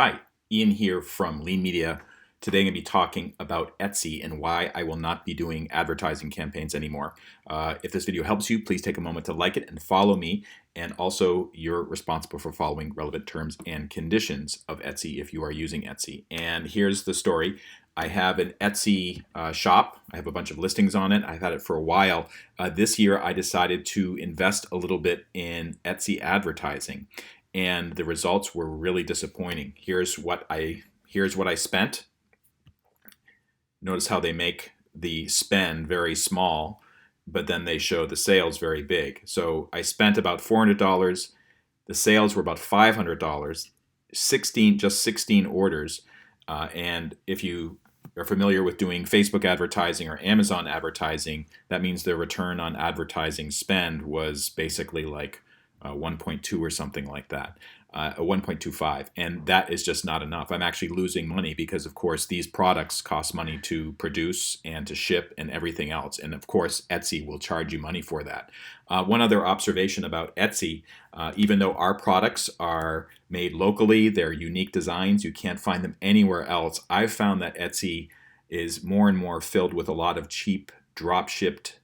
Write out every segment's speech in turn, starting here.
Hi, Ian here from Lean Media. Today I'm going to be talking about Etsy and why I will not be doing advertising campaigns anymore. If this video helps you, please take a moment to like it and follow me. And also, you're responsible for following relevant terms and conditions of Etsy if you are using Etsy. And here's the story. I have an Etsy shop. I have a bunch of listings on it. I've had it for a while. This year, I decided to invest a little bit in Etsy advertising, and the results were really disappointing. Here's what I spent. Notice how they make the spend very small, but then they show the sales very big. So I spent about $400. The sales were about $500. 16 orders. And if you are familiar with doing Facebook advertising or Amazon advertising, that means the return on advertising spend was basically like 1.2 or something like that, 1.25, and that is just not enough. I'm actually losing money because, of course, these products cost money to produce and to ship and everything else, and of course, Etsy will charge you money for that. One other observation about Etsy, even though our products are made locally, they're unique designs, you can't find them anywhere else, I've found that Etsy is more and more filled with a lot of cheap drop-shipped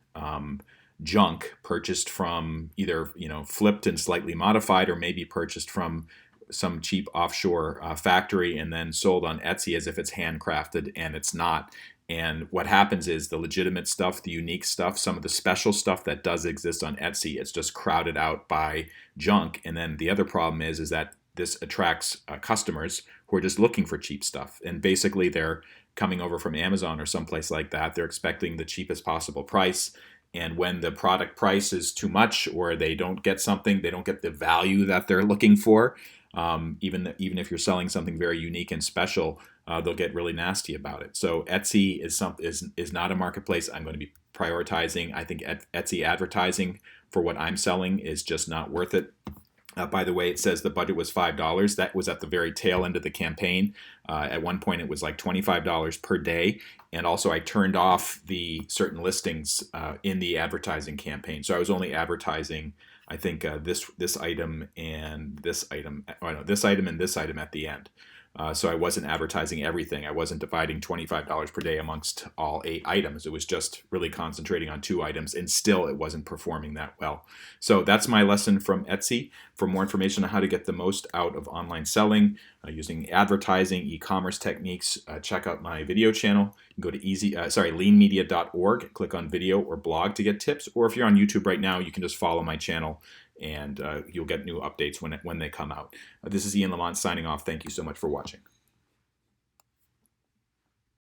junk purchased from either flipped and slightly modified, or maybe purchased from some cheap offshore factory and then sold on Etsy as if it's handcrafted, and it's not. And what happens is the legitimate stuff, the unique stuff, some of the special stuff that does exist on Etsy, it's just crowded out by junk. And then the other problem is that this attracts customers who are just looking for cheap stuff, and basically they're coming over from Amazon or someplace like that. They're expecting the cheapest possible price. And when the product price is too much, or they don't get something, they don't get the value that they're looking for, even if you're selling something very unique and special, they'll get really nasty about it. So Etsy is not a marketplace I'm going to be prioritizing. I think Etsy advertising for what I'm selling is just not worth it. By the way, it says the budget was $5. That was at the very tail end of the campaign. At one point, it was like $25 per day. And also, I turned off the certain listings in the advertising campaign. So I was only advertising, I think, this item and this item. Oh, no, this item and this item at the end. So I wasn't advertising everything. I wasn't dividing $25 per day amongst all 8 items. It was just really concentrating on 2 items, and still it wasn't performing that well. So that's my lesson from Etsy. For more information on how to get the most out of online selling using advertising, e-commerce techniques, check out my video channel. You can go to leanmedia.org, click on video or blog to get tips. Or if you're on YouTube right now, you can just follow my channel, and you'll get new updates when they come out. This is Ian Lamont signing off. Thank you so much for watching.